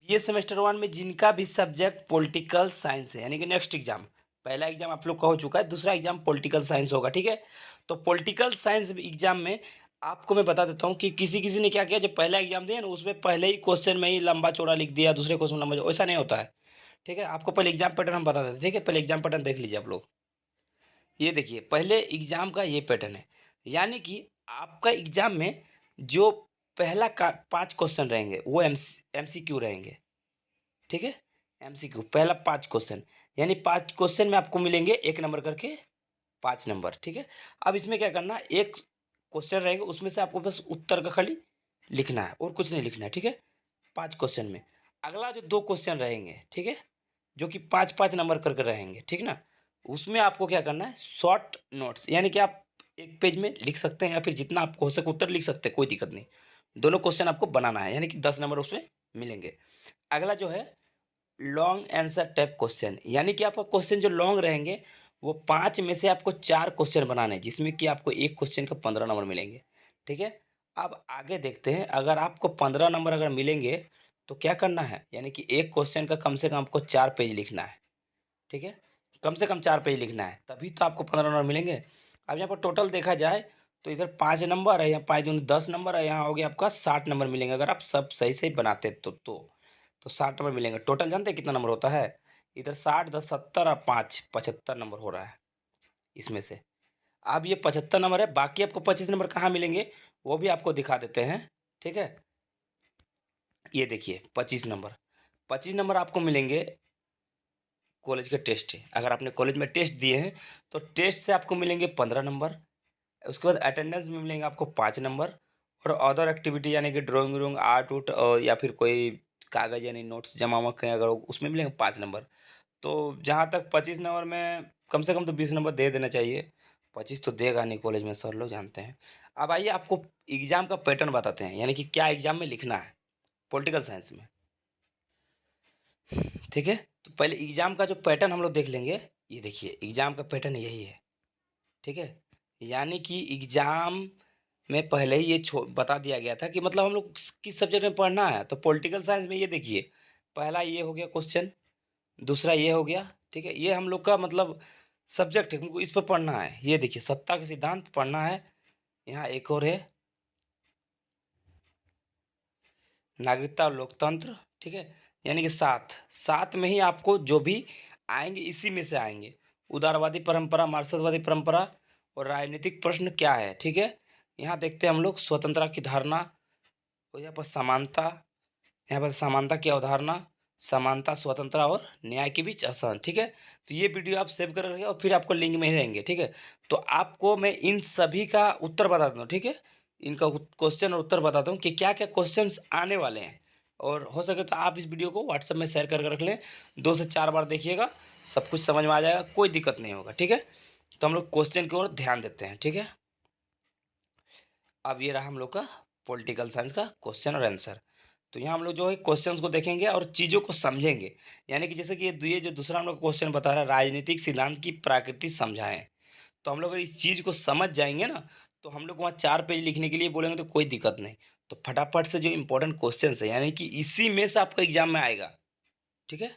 ये सेमेस्टर 1 में जिनका भी सब्जेक्ट पॉलिटिकल साइंस है, यानी कि नेक्स्ट एग्जाम, पहला एग्जाम आप लोग का हो चुका है, दूसरा एग्जाम पॉलिटिकल साइंस होगा, ठीक है? तो पॉलिटिकल साइंस एग्जाम में आपको मैं बता देता हूँ कि किसी-किसी ने क्या किया, जब पहला एग्जाम दिया ना, उसमें पहले ही क्वेश्चन में ही लंबा-चौड़ा लिख दिया, दूसरे क्वेश्चन में लंबा, वैसा नहीं होता है, ठीक है? आपको पहले एग्जाम पैटर्न हम बता देते हैं, ठीक है? पहले एग्जाम पैटर्न देख लीजिए आप लोग। ये देखिए, पहले एग्जाम का ये पैटर्न है, यानी कि आपका एग्जाम में जो पहला का 5 क्वेश्चन रहेंगे, वो एमसीक्यू रहेंगे। ठीक है? एमसीक्यू पहला 5 क्वेश्चन, यानी 5 क्वेश्चन में आपको मिलेंगे 1 नंबर करके 5 नंबर, ठीक है? अब इसमें क्या करना है, 1 क्वेश्चन रहेगा, उसमें से आपको बस उत्तर का खाली लिखना है और कुछ नहीं लिखना है, ठीक है? 5 क्वेश्चन में। अगला जो 2 क्वेश्चन रहेंगे, ठीक है? जो कि 5-5 नंबर करके रहेंगे, ठीक ना? उसमें आपको क्या करना है, शॉर्ट नोट्स, यानी कि आप 1 पेज में लिख सकते हैं या फिर जितना आपको हो सके उत्तर लिख सकते हैं, कोई दिक्कत नहीं। दोनों क्वेश्चन आपको बनाना है, यानी कि 10 नंबर उसमें मिलेंगे। अगला जो है लॉन्ग आंसर टाइप क्वेश्चन, यानी कि आपका क्वेश्चन जो लॉन्ग रहेंगे, वो 5 में से आपको 4 क्वेश्चन बनाने हैं, जिसमें कि आपको 1 क्वेश्चन का 15 नंबर मिलेंगे, ठीक है? अब आगे देखते हैं, अगर आपको 15 नंबर अगर मिलेंगे, तो क्या करना है? यानी कि 1 क्वेश्चन का कम से कम आपको 4 पेज लिखना है, ठीक है? कम से कम 4 पेज लिखना है, तभी तो आपको 15 नंबर मिलेंगे। अब यहाँ पर टोटल देखा जाए, तो इधर 5 नंबर है, यहाँ 5 दूनी 10 नंबर है, यहाँ हो गया आपका 60 नंबर मिलेंगे, अगर आप सब सही-सही बनाते तो 60 नंबर मिलेंगे। टोटल जानते हैं कितना नंबर होता है? इधर 60, 10, 70 और 5 75 नंबर हो रहा है इसमें से। अब ये 75 नंबर है, बाकी आपको 25 नंबर कहाँ मिलेंगे, वो भी आपको दिखा देते हैं, ठीक है? ये देखिए 25 नंबर, 25 नंबर आपको मिलेंगे कॉलेज के टेस्ट है। अगर आपने कॉलेज में टेस्ट दिए हैं, तो टेस्ट से आपको मिलेंगे 15 नंबर। उसके बाद अटेंडेंस में मिलेंगे आपको 5 नंबर, और अदर एक्टिविटी यानी कि ड्राइंग-व्राइंग, आर्ट-उट या फिर कोई कागज़ यानी नोट्स जमा-वमा करें अगर उसमें मिलेंगे 5 नंबर। तो जहाँ तक 25 नंबर में कम से कम तो 20 नंबर दे देना चाहिए। 25 तो देगा नहीं कॉलेज में, सर लोग जानते हैं। अब आइए आपको एग्ज़ाम का पैटर्न बताते हैं, यानी कि क्या एग्ज़ाम में लिखना है पॉलिटिकल साइंस में, ठीक है? तो पहले एग्ज़ाम का जो पैटर्न हम लोग देख लेंगे। ये देखिए एग्ज़ाम का पैटर्न यही है, ठीक है? यानी कि एग्ज़ाम में पहले ही ये छो बता दिया गया था कि मतलब हम लोग किस सब्जेक्ट में पढ़ना है। तो पॉलिटिकल साइंस में ये देखिए, पहला ये हो गया क्वेश्चन, दूसरा ये हो गया, ठीक है? ये हम लोग का मतलब सब्जेक्ट है, हमको इस पर पढ़ना है। ये देखिए सत्ता के सिद्धांत पढ़ना है। यहाँ एक और है नागरिकता और लोकतंत्र, ठीक है? यानी कि 7, 7 में ही आपको जो भी आएँगे इसी में से आएँगे। उदारवादी परंपरा, मार्क्सवादी परंपरा और राजनीतिक प्रश्न क्या है, ठीक है? यहाँ देखते हैं हम लोग स्वतंत्रता की धारणा, और यहाँ पर समानता, यहाँ पर समानता की अवधारणा, समानता, स्वतंत्रता और न्याय के बीच असहन, ठीक है? तो ये वीडियो आप सेव कर रखिए और फिर आपको लिंक में ही रहेंगे, ठीक है? तो आपको मैं इन सभी का उत्तर बता दूँ, ठीक है? इनका क्वेश्चन और उत्तर बताता हूँ कि क्या-क्या क्वेश्चंस आने वाले हैं, और हो सके तो आप इस वीडियो को व्हाट्सएप में शेयर करके रख लें। 2 से 4 बार देखिएगा, सब कुछ समझ में आ जाएगा, कोई दिक्कत नहीं होगा, ठीक है? तो हम लोग क्वेश्चन की ओर ध्यान देते हैं, ठीक है? अब ये रहा हम लोग का पॉलिटिकल साइंस का क्वेश्चन और आंसर। तो यहाँ हम लोग जो है क्वेश्चंस को देखेंगे और चीज़ों को समझेंगे। यानी कि जैसे कि ये जो दूसरा हम लोग क्वेश्चन बता रहा है, राजनीतिक सिद्धांत की प्रकृति समझाएँ। तो हम लोग अगर इस चीज़ को समझ जाएँगे ना, तो हम लोग को वहाँ 4 पेज लिखने के लिए बोलेंगे तो कोई दिक्कत नहीं। तो फटाफट से जो इम्पोर्टेंट क्वेश्चंस है, यानी कि इसी में से आपका एग्ज़ाम में आएगा। ठीक है?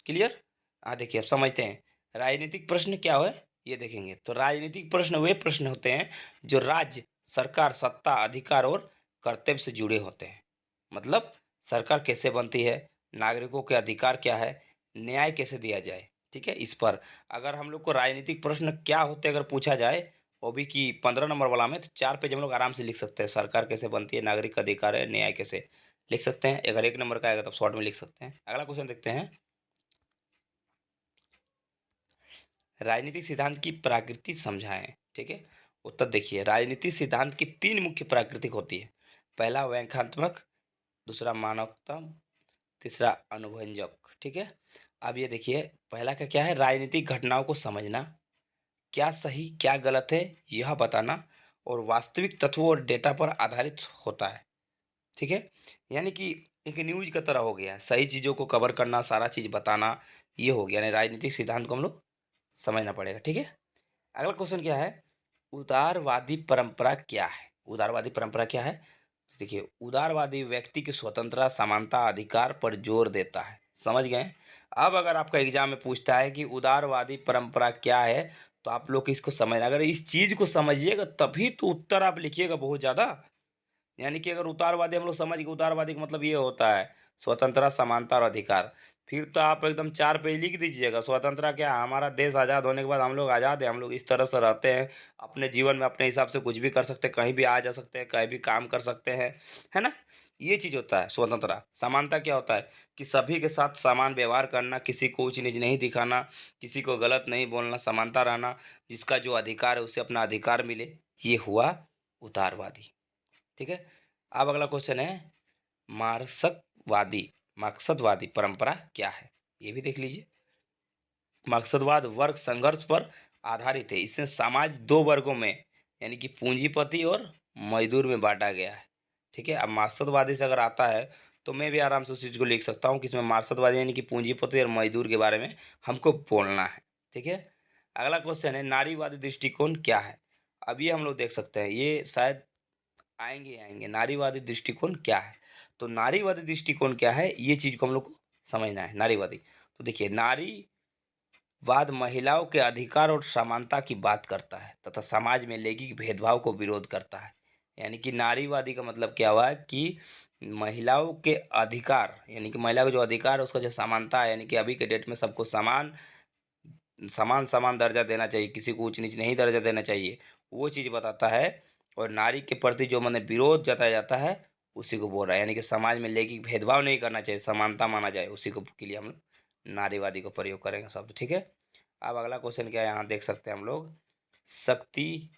क्लियर? देखिए अब समझते हैं। राजनीतिक प्रश्न क्या है? ये देखेंगे। तो राजनीतिक प्रश्न वे प्रश्न होते हैं जो राज्य, सरकार, सत्ता, अधिकार और कर्तव्य से जुड़े होते हैं। मतलब सरकार कैसे बनती है, नागरिकों के अधिकार क्या है, न्याय कैसे दिया जाए, ठीक है? इस पर अगर हम लोग को राजनीतिक प्रश्न क्या होते हैं अगर पूछा जाए, वो भी कि 15 नंबर वाला में, तो 4 पेज हम लोग आराम से लिख सकते हैं। सरकार कैसे बनती है, नागरिक का अधिकार है, न्याय कैसे, लिख सकते हैं। अगर 1 नंबर का आएगा तो शॉर्ट में लिख सकते हैं। अगला क्वेश्चन देखते हैं। राजनीतिक सिद्धांत की प्रकृति समझाएं, ठीक है? उत्तर देखिए, राजनीतिक सिद्धांत की 3 मुख्य प्रकृति होती है। पहला व्याख्यात्मक, दूसरा मानवतम, तीसरा अनुभंजक, ठीक है? अब ये देखिए, पहला का क्या है, राजनीतिक घटनाओं को समझना, क्या सही क्या गलत है यह बताना, और वास्तविक तत्वों और डेटा पर आधारित होता है, ठीक है? यानी कि एक न्यूज की तरह हो गया, सही चीज़ों को कवर करना, सारा चीज़ बताना, ये हो गया। यानी राजनीतिक सिद्धांत को हम लोग समझना पड़ेगा, ठीक है? अगला क्वेश्चन क्या है, उदारवादी परंपरा क्या है? उदारवादी परंपरा क्या है? देखिए, उदारवादी व्यक्ति की स्वतंत्रता, समानता, अधिकार पर जोर देता है। समझ गए? अब अगर आपका एग्जाम में पूछता है कि उदारवादी परंपरा क्या है, तो आप लोग इसको समझना। अगर इस चीज को समझिएगा तभी तो उत्तर आप लिखिएगा बहुत ज्यादा। यानी कि अगर उदारवादी हम लोग समझ गए, उदारवादी का मतलब ये होता है स्वतंत्रता, समानता और अधिकार। फिर तो आप एकदम 4 पेज लिख दीजिएगा। स्वतंत्रता क्या है? हमारा देश आज़ाद होने के बाद हम लोग आज़ाद हैं, हम लोग इस तरह से रहते हैं, अपने जीवन में अपने हिसाब से कुछ भी कर सकते हैं, कहीं भी आ जा सकते हैं, कहीं भी काम कर सकते हैं, है ना? ये चीज़ होता है स्वतंत्रता। समानता क्या होता है? कि सभी के साथ समान व्यवहार करना, किसी को ऊँच नीच नहीं दिखाना, किसी को गलत नहीं बोलना, समानता रहना, जिसका जो अधिकार है उसे अपना अधिकार मिले, ये हुआ उदारवादी। ठीक है। अब अगला क्वेश्चन है, मार्क्सवादी मार्क्सवादी परंपरा क्या है? ये भी देख लीजिए। मार्क्सवाद वर्ग संघर्ष पर आधारित है। इसमें समाज दो वर्गों में यानी कि पूंजीपति और मजदूर में बांटा गया है। ठीक है। अब मार्क्सवादी से अगर आता है तो मैं भी आराम से उस चीज़ को लिख सकता हूँ कि इसमें मार्क्सवादी यानी कि पूंजीपति और मजदूर के बारे में हमको बोलना है। ठीक है। अगला क्वेश्चन है, नारीवादी दृष्टिकोण क्या है? अब ये हम लोग देख सकते हैं, ये शायद आएंगे। नारीवादी दृष्टिकोण क्या है? तो नारीवादी दृष्टिकोण क्या है, ये चीज को हम लोग को समझना है। नारीवादी, तो देखिए, नारीवाद महिलाओं के अधिकार और समानता की बात करता है तथा समाज में लैंगिक भेदभाव को विरोध करता है। यानी कि नारीवादी का मतलब क्या हुआ कि महिलाओं के अधिकार, यानी कि महिला का जो अधिकार है उसका जो समानता है, यानी कि अभी के डेट में सबको समान समान समान दर्जा देना चाहिए, किसी को ऊंच नीच नहीं दर्जा देना चाहिए, वो चीज़ बताता है। और नारी के प्रति जो मैंने विरोध जताया जाता है उसी को बोल रहा है। यानी कि समाज में लैंगिक भेदभाव नहीं करना चाहिए, समानता माना जाए, उसी को के लिए हम लोग नारीवादी को प्रयोग करेंगे शब्द। ठीक है। अब अगला क्वेश्चन क्या है, यहाँ देख सकते हैं हम लोग, शक्ति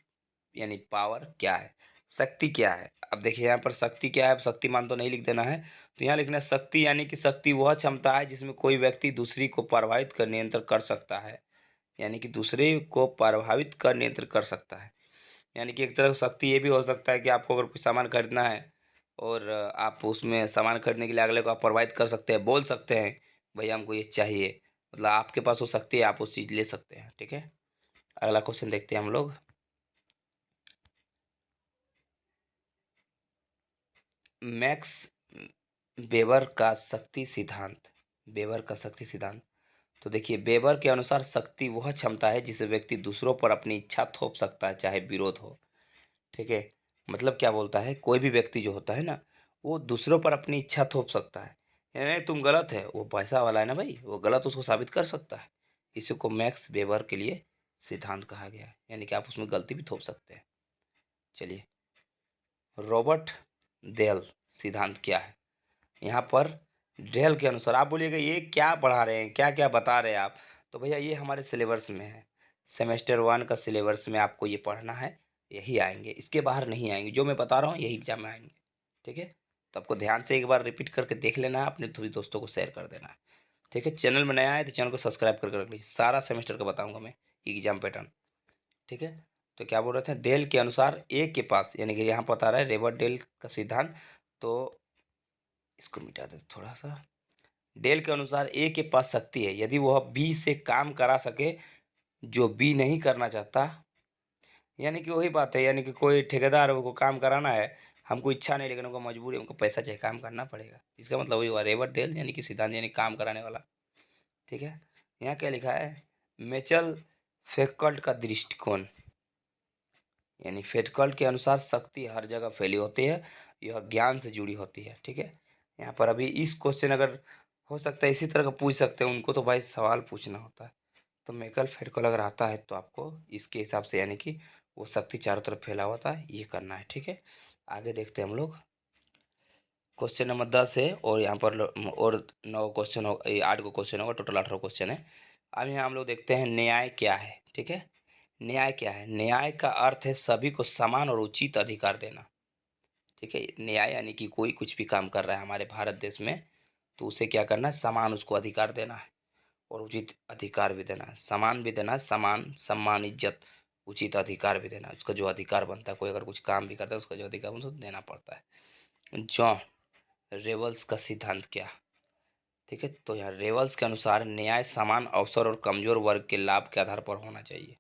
यानी पावर क्या है? शक्ति क्या है? अब देखिए यहाँ पर शक्ति क्या है, शक्तिमान तो नहीं लिख देना है, तो यहाँ लिखना है शक्ति यानी कि शक्ति वह क्षमता है जिसमें कोई व्यक्ति दूसरी को प्रभावित कर नियंत्रण कर सकता है। यानी कि दूसरे को प्रभावित कर नियंत्रित कर सकता है। यानी कि एक तरह से शक्ति ये भी हो सकता है कि आपको अगर कुछ सामान खरीदना है और आप उसमें सामान खरीदने के लिए अगले को आप प्रभावित कर सकते हैं, बोल सकते हैं भैया हमको ये चाहिए, मतलब आपके पास हो सकती है, आप उस चीज़ ले सकते हैं। ठीक है। अगला क्वेश्चन देखते हैं हम लोग, मैक्स वेबर का शक्ति सिद्धांत। वेबर का शक्ति सिद्धांत, तो देखिए, वेबर के अनुसार शक्ति वह क्षमता है जिसे व्यक्ति दूसरों पर अपनी इच्छा थोप सकता है, चाहे विरोध हो। ठीक है। मतलब क्या बोलता है, कोई भी व्यक्ति जो होता है ना, वो दूसरों पर अपनी इच्छा थोप सकता है। यानी तुम गलत है, वो पैसा वाला है ना भाई, वो गलत उसको साबित कर सकता है। इसी को मैक्स वेबर के लिए सिद्धांत कहा गया है। यानी कि आप उसमें गलती भी थोप सकते हैं। चलिए, रॉबर्ट डेल सिद्धांत क्या है? यहाँ पर डेल के अनुसार, आप बोलिएगा ये क्या पढ़ा रहे हैं, क्या क्या बता रहे हैं आप? तो भैया ये हमारे सिलेबस में है, सेमेस्टर 1 का सिलेबस में आपको ये पढ़ना है, यही आएंगे, इसके बाहर नहीं आएंगे। जो मैं बता रहा हूँ यही एग्जाम में आएंगे। ठीक है। तो आपको ध्यान से एक बार रिपीट करके देख लेना है, अपने सभी दोस्तों को शेयर कर देना है। ठीक है। चैनल में नया है तो चैनल को सब्सक्राइब करके रख लीजिए, सारा सेमेस्टर का बताऊँगा मैं एग्जाम पैटर्न। ठीक है। तो क्या बोल रहे थे, डेल के अनुसार ए के पास, यानी कि यहाँ बता रहा है रेबर्ट डेल का सिद्धांत, तो इसको मिटा देते थोड़ा सा। डेल के अनुसार ए के पास शक्ति है यदि वह बी से काम करा सके जो बी नहीं करना चाहता। यानी कि वही बात है, यानी कि कोई ठेकेदार है, को काम कराना है, हमको इच्छा नहीं लेकिन हमको मजबूरी, हमको पैसा चाहिए, काम करना पड़ेगा। इसका मतलब वही हुआ रेबर्ट डेल, यानी कि सिद्धांत, यानी काम कराने वाला। ठीक है। यहाँ क्या लिखा है, मेचल फैकल्ट का दृष्टिकोण, यानी फैकल्ट के अनुसार शक्ति हर जगह फैली होती है, यह ज्ञान से जुड़ी होती है। ठीक है। यहाँ पर अभी इस क्वेश्चन अगर हो सकता है इसी तरह का पूछ सकते हैं, उनको तो भाई सवाल पूछना होता है। तो मेकल फेडकल अगर आता है तो आपको इसके हिसाब से, यानी कि वो शक्ति चारों तरफ फैला हुआ था, ये करना है। ठीक है। आगे देखते हैं हम लोग, क्वेश्चन नंबर 10 है और यहाँ पर और 9 क्वेश्चन हो, 8 को क्वेश्चन होगा, टोटल 18 क्वेश्चन है। अब यहाँ हम लोग देखते हैं न्याय क्या है। ठीक है। न्याय क्या है? न्याय का अर्थ है सभी को समान और उचित अधिकार देना। ठीक है। न्याय यानी कि कोई कुछ भी काम कर रहा है हमारे भारत देश में, तो उसे क्या करना है, समान उसको अधिकार देना है और उचित अधिकार भी देना है, समान भी देना है, समान सम्मान इज्जत उचित अधिकार भी देना है, उसका जो अधिकार बनता है। कोई अगर कुछ काम भी करता है उसका जो अधिकार बनता है उसको देना पड़ता है। जॉन रेवल्स का सिद्धांत क्या? ठीक है। तो यहाँ रेवल्स के अनुसार न्याय समान अवसर और कमजोर वर्ग के लाभ के आधार पर होना चाहिए।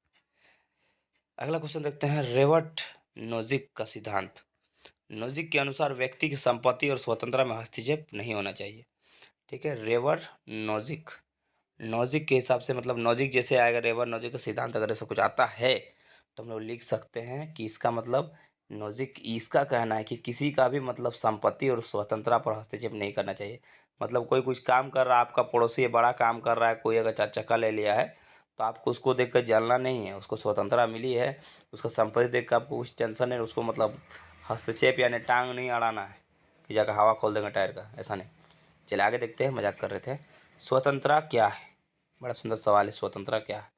अगला क्वेश्चन देखते हैं, रेवर्ट नोजिक का सिद्धांत। नोजिक के अनुसार व्यक्ति की संपत्ति और स्वतंत्रता में हस्तक्षेप नहीं होना चाहिए। ठीक है, रेवर नोजिक, नोजिक के हिसाब से मतलब नोजिक जैसे आएगा, रेवर नोजिक का सिद्धांत अगर ऐसा कुछ आता है तो हम लोग लिख सकते हैं कि इसका मतलब नोजिक इसका कहना है कि किसी का भी मतलब संपत्ति और स्वतंत्रता पर हस्तक्षेप नहीं करना चाहिए। मतलब कोई कुछ काम कर रहा है, आपका पड़ोसी बड़ा काम कर रहा है, कोई अगर चार चक्का ले लिया है तो आपको उसको देख कर जलना नहीं है, उसको स्वतंत्रता मिली है, उसका संपत्ति देख कर आपको कुछ टेंशन नहीं, उसको मतलब हस्तक्षेप यानी टांग नहीं अड़ाना है कि जाकर हवा खोल देंगे टायर का, ऐसा नहीं। चलिए आगे देखते हैं, मजाक कर रहे थे। स्वतंत्रता क्या है, बड़ा सुंदर सवाल है, स्वतंत्रता क्या है।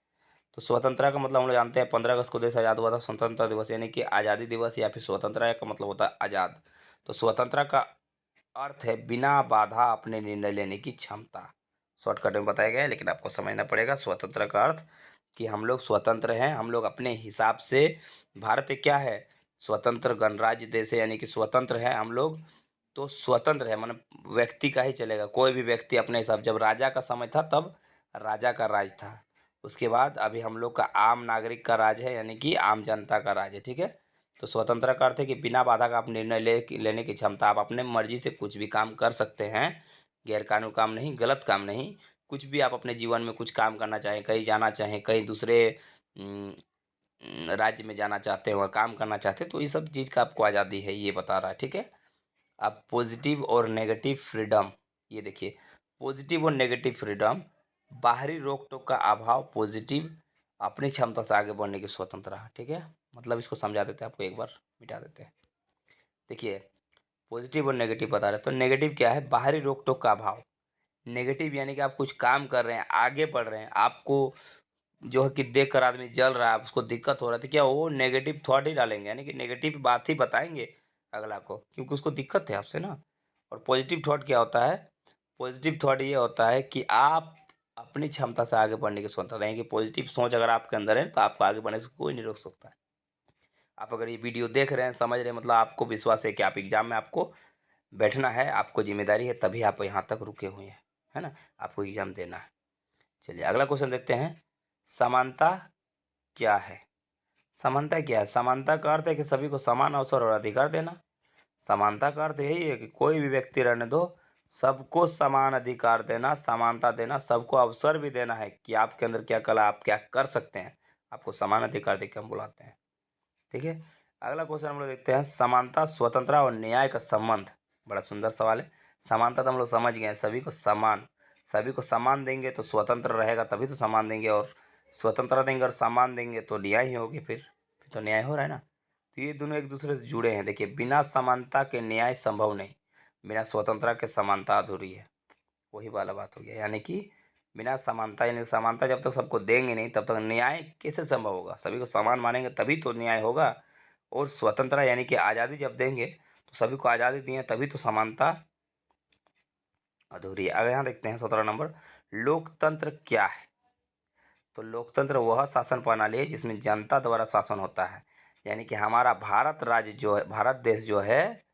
तो स्वतंत्रता का मतलब हम लोग जानते हैं 15 अगस्त को देश आज़ाद हुआ था, स्वतंत्रता दिवस यानी कि आज़ादी दिवस या फिर स्वतंत्रता का मतलब होता है आज़ाद। तो स्वतंत्रता का अर्थ है बिना बाधा अपने निर्णय लेने की क्षमता। शॉर्टकट में बताया गया है लेकिन आपको समझना पड़ेगा। स्वतंत्रता का अर्थ कि हम लोग स्वतंत्र हैं, हम लोग अपने हिसाब से, भारत एक क्या है, स्वतंत्र गणराज्य देश है, यानी कि स्वतंत्र है हम लोग। तो स्वतंत्र है मतलब व्यक्ति का ही चलेगा, कोई भी व्यक्ति अपने हिसाब, जब राजा का समय था तब राजा का राज था, उसके बाद अभी हम लोग का आम नागरिक का राज है, यानी कि आम जनता का राज है। ठीक है, तो स्वतंत्रता का अर्थ है कि बिना बाधा का आप निर्णय लेने की क्षमता, आप अपने मर्जी से कुछ भी काम कर सकते हैं, गैरकानूनी काम नहीं, गलत काम नहीं, कुछ भी आप अपने जीवन में कुछ काम करना चाहें, कहीं जाना चाहें, कहीं दूसरे राज्य में जाना चाहते हो और काम करना चाहते हैं, तो ये सब चीज़ का आपको आज़ादी है, ये बता रहा है। ठीक है, अब पॉजिटिव और नेगेटिव फ्रीडम, ये देखिए, पॉजिटिव और नेगेटिव फ्रीडम, बाहरी रोक टोक का अभाव, पॉजिटिव अपनी क्षमता से आगे बढ़ने की स्वतंत्रता। ठीक है, मतलब इसको समझा देते हैं आपको, एक बार मिटा देते हैं। देखिए, पॉजिटिव और नेगेटिव बता रहे हैं, तो नेगेटिव क्या है, बाहरी रोक टोक का अभाव। नेगेटिव यानी कि आप कुछ काम कर रहे हैं, आगे बढ़ रहे हैं, आपको जो है कि देख कर आदमी जल रहा है, उसको दिक्कत हो रहा है, तो क्या वो नेगेटिव थॉट ही डालेंगे, यानी कि नेगेटिव बात ही बताएंगे अगला को, क्योंकि उसको दिक्कत है आपसे ना। और पॉजिटिव थॉट क्या होता है, पॉजिटिव थॉट ये होता है कि आप अपनी क्षमता से आगे बढ़ने की स्वतंत्रता है, कि पॉजिटिव सोच अगर आपके अंदर है तो आपको आगे बढ़ने से कोई नहीं रोक सकता है। आप अगर ये वीडियो देख रहे हैं, समझ रहे हैं, मतलब आपको विश्वास है कि आप एग्जाम में आपको बैठना है, आपको जिम्मेदारी है, तभी आप यहाँ तक रुके हुए हैं, है ना, आपको एग्जाम देना है। चलिए अगला क्वेश्चन देखते हैं, समानता क्या है। समानता क्या है, समानता का अर्थ है कि सभी को समान अवसर और अधिकार देना। समानता का अर्थ यही है कि कोई भी व्यक्ति रहने दो, सबको समान अधिकार देना, समानता देना, सबको अवसर भी देना है कि आपके अंदर क्या कला, आप क्या कर सकते हैं, आपको समान अधिकार देकर हम बुलाते हैं। ठीक है, अगला क्वेश्चन हम लोग देखते हैं, समानता, स्वतंत्रता और न्याय का संबंध। बड़ा सुंदर सवाल है। समानता तो हम लोग समझ गए हैं, सभी को समान, सभी को समान देंगे तो स्वतंत्र रहेगा, तभी तो समान देंगे, और स्वतंत्रता देंगे और समान देंगे तो न्याय ही होगी, फिर तो न्याय हो रहा है ना। तो ये दोनों एक दूसरे से जुड़े हैं। देखिए, बिना समानता के न्याय संभव नहीं, बिना स्वतंत्रता के समानता अधूरी है, वही वाला बात हो गया। यानी कि बिना समानता, यानी समानता जब तक सबको देंगे नहीं तब तक न्याय कैसे संभव होगा, सभी को समान मानेंगे तभी तो न्याय होगा। और स्वतंत्रता यानी कि आज़ादी जब देंगे तो सभी को आज़ादी दिए तभी तो समानता अधूरी है। अगर यहाँ देखते हैं 17 नंबर, लोकतंत्र क्या है। तो लोकतंत्र वह शासन प्रणाली है जिसमें जनता द्वारा शासन होता है, यानी कि हमारा भारत राज्य जो है, भारत देश जो है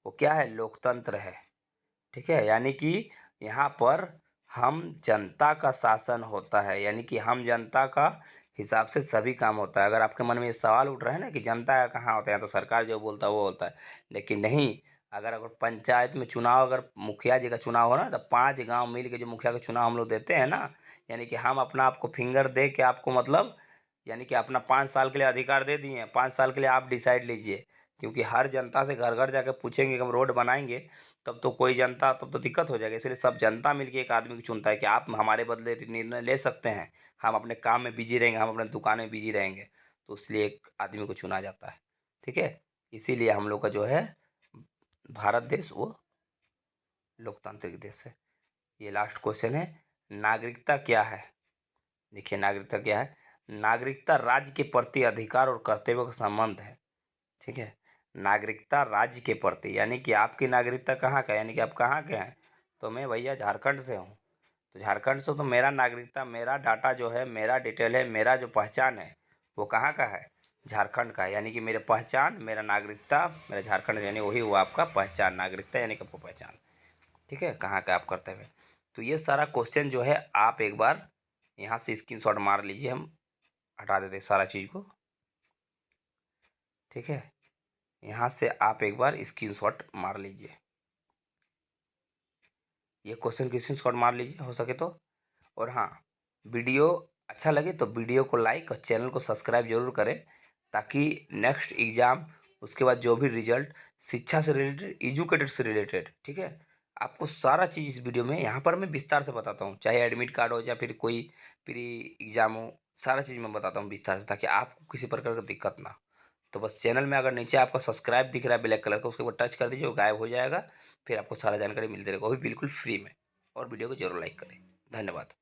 वो क्या है, लोकतंत्र है। ठीक है, यानी कि यहाँ पर हम जनता का शासन होता है, यानी कि हम जनता का हिसाब से सभी काम होता है। अगर आपके मन में ये सवाल उठ रहा है ना कि जनता का कहाँ होता है, तो सरकार जो बोलता है वो होता है, लेकिन नहीं। अगर पंचायत में चुनाव, अगर मुखिया जी का चुनाव हो ना, तो 5 गांव मिल के जो मुखिया का चुनाव हम लोग देते हैं ना, यानी कि हम अपना आपको फिंगर दे के आपको मतलब, यानी कि अपना 5 साल के लिए अधिकार दे दिए हैं, 5 साल के लिए आप डिसाइड लीजिए। क्योंकि हर जनता से घर घर जाकर पूछेंगे कि हम रोड बनाएंगे, तब तो कोई जनता, तब तो दिक्कत हो जाएगी। इसलिए सब जनता मिलके एक आदमी को चुनता है कि आप हमारे बदले निर्णय ले सकते हैं, हम अपने काम में बिजी रहेंगे, हम अपने दुकान में बिजी रहेंगे, तो इसलिए एक आदमी को चुना जाता है। ठीक है, इसीलिए हम लोग का जो है भारत देश वो लोकतांत्रिक देश है। ये लास्ट क्वेश्चन है, नागरिकता क्या है। देखिए, नागरिकता क्या है, नागरिकता राज्य के प्रति अधिकार और कर्तव्यों का संबंध है। ठीक है, नागरिकता राज्य के प्रति, यानी कि आपकी नागरिकता कहाँ का है, यानी कि आप कहाँ के हैं, तो मैं भैया झारखंड से हूँ, तो झारखंड से तो मेरा नागरिकता, मेरा डाटा जो है, मेरा डिटेल है, मेरा जो पहचान है वो कहाँ का है, झारखंड का है। यानी कि मेरे पहचान, मेरा नागरिकता, मेरा झारखंड, यानी वही हुआ आपका पहचान, नागरिकता यानी कि आपको पहचान। ठीक है, कहाँ का आप करते हुए। तो ये सारा क्वेश्चन जो है आप एक बार यहाँ से स्क्रीनशॉट मार लीजिए, हम हटा देते सारा चीज़ को। ठीक है, यहाँ से आप एक बार स्क्रीनशॉट मार लीजिए, ये क्वेश्चन की स्क्रीनशॉट मार लीजिए हो सके तो। और हाँ, वीडियो अच्छा लगे तो वीडियो को लाइक और चैनल को सब्सक्राइब जरूर करें, ताकि नेक्स्ट एग्ज़ाम उसके बाद जो भी रिजल्ट शिक्षा से रिलेटेड, एजुकेटेड से रिलेटेड, ठीक है, आपको सारा चीज़ इस वीडियो में यहाँ पर मैं विस्तार से बताता हूँ, चाहे एडमिट कार्ड हो या फिर कोई प्री एग्ज़ाम हो, सारा चीज़ मैं बताता हूँ विस्तार से, ताकि आपको किसी प्रकार का दिक्कत ना हो। तो बस चैनल में अगर नीचे आपका सब्सक्राइब दिख रहा है ब्लैक कलर का, उसके ऊपर टच कर दीजिए, वो गायब हो जाएगा, फिर आपको सारा जानकारी मिलती रहेगा, वो भी बिल्कुल फ्री में। और वीडियो को जरूर लाइक करें। धन्यवाद।